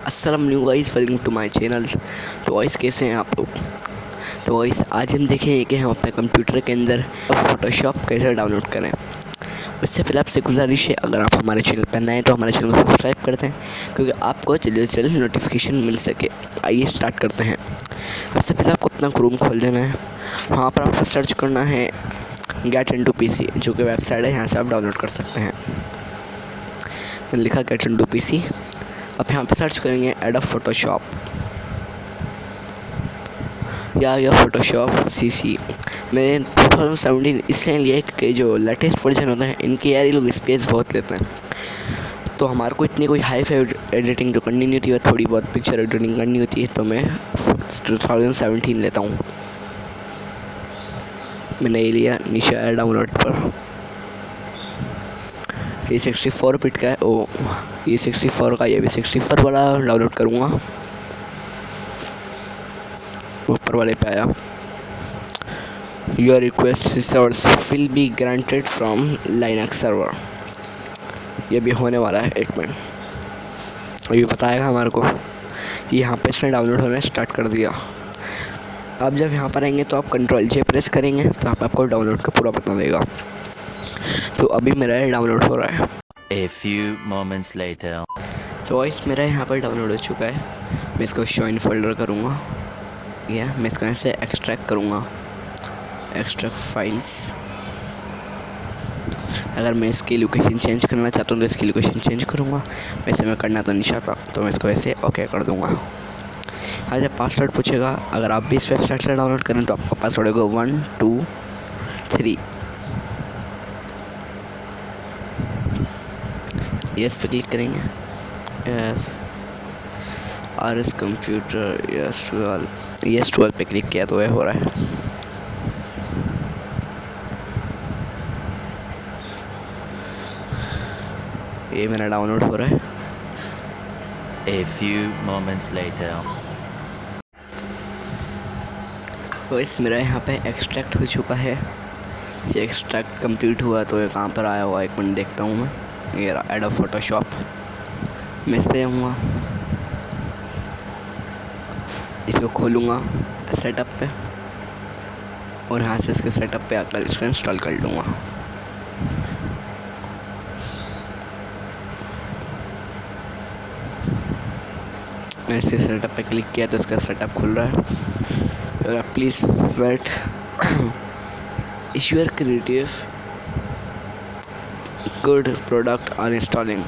अस्सलाम वालेकुम guys, welcome to my channel. तो गाइस कैसे हैं आप लोग। तो गाइस आज हम देखेंगे कि हम अपने कंप्यूटर के अंदर फ़ोटोशॉप कैसे डाउनलोड करें। उससे पहले आपसे गुजारिश है, अगर आप हमारे चैनल पर नए हैं तो हमारे चैनल को सब्सक्राइब कर दें, क्योंकि आपको जल्द से जल्द नोटिफिकेशन मिल सके। आइए स्टार्ट करते हैं। सबसे पहले आपको अपना क्रोम खोल देना है। वहाँ पर आपको सर्च करना है गेट इनटू पीसी, जो कि वेबसाइट है, यहाँ से आप डाउनलोड कर सकते हैं। मैंने लिखा गेट इनटू पीसी। अब यहाँ पे सर्च करेंगे एडोब फोटोशॉप या फोटोशॉप सीसी। मैंने 2017 इसलिए लिया है क्योंकि जो लेटेस्ट वर्जन होता है इनके यार ये लोग स्पेस बहुत लेते हैं, तो हमारे को इतनी कोई हाई फाई एडिटिंग तो करनी नहीं होती है, थोड़ी बहुत पिक्चर एडिटिंग करनी होती है, तो मैं 2017 लेता हूँ। मैंने ये लिया, नीचे आया डाउनलोड पर। ये 64 बिट का है। ओ ये 64 का, ये भी 64 वाला डाउनलोड करूँगा। ऊपर वाले पे आया, your request resource will be granted from Linux server. ये भी होने वाला है, एक मिनट। ये बताएगा हमारे को। यहाँ पे इसने डाउनलोड होना स्टार्ट कर दिया। अब जब यहाँ पर आएंगे तो आप कंट्रोल जे प्रेस करेंगे तो आपको डाउनलोड का पूरा बता देगा। तो अभी मेरा डाउनलोड हो रहा है। A few moments later. तो गाइस मेरा यहाँ पर डाउनलोड हो चुका है। मैं इसको शो इन फोल्डर करूँगा। यह मैं इसको ऐसे एक्सट्रैक्ट करूँगा, एक्सट्रैक्ट फाइल्स। अगर मैं इसकी लोकेशन चेंज करना चाहता हूँ तो इसकी लोकेशन चेंज करूँगा। वैसे मैं करना तो नहीं चाहता, तो मैं इसको ऐसे ओके कर दूँगा। हाँ, जब पासवर्ड पूछेगा, अगर आप भी इस वेबसाइट से डाउनलोड करें तो आपका पासवर्ड होगा 1 2 3। यस पे क्लिक करेंगे। Yes R S computer, yes 12 पे क्लिक किया तो यह हो रहा है। ये मेरा डाउनलोड हो रहा है। A few moments later. तो इस मेरा यहाँ पे एक्सट्रैक्ट हो चुका है। ये एक्सट्रैक्ट कंप्लीट हुआ तो ये कहाँ पर आया हुआ, एक मिनट देखता हूँ मैं। ये एडोब फोटोशॉप, मैं इस पर जाऊँगा, इसको खोलूँगा सेटअप पे, और यहाँ से इसके सेटअप पे आकर इसको इंस्टॉल कर लूँगा। मैंने इसके सेटअप पे क्लिक किया तो इसका सेटअप खुल रहा है। Please wait ensure Creative good product are installing.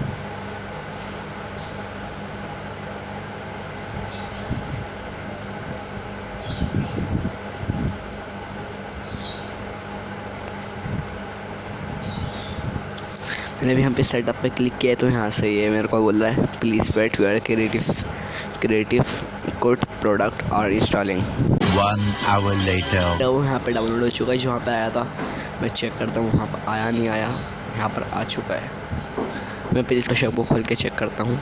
मैंने भी यहाँ पे सेटअप पे क्लिक किया तो यहाँ से ये मेरे को बोल रहा है please wait your Creative good product are installing. 1 hour later. तो यहाँ पे डाउनलोड हो चुका है, जो वहाँ पे आया था। मैं चेक करता हूँ वहाँ पर आया नहीं आया, यहाँ पर आ चुका है। मैं फिर इसका शॉप को खोल के चेक करता हूँ।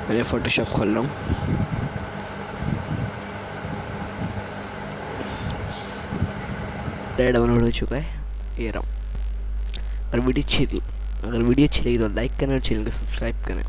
मैंने फ़ोटोशॉप खोल रहा हूँ। डाउनलोड हो चुका है, ये रहा। अगर वीडियो अच्छी लगी तो लाइक करें और चैनल को सब्सक्राइब करें।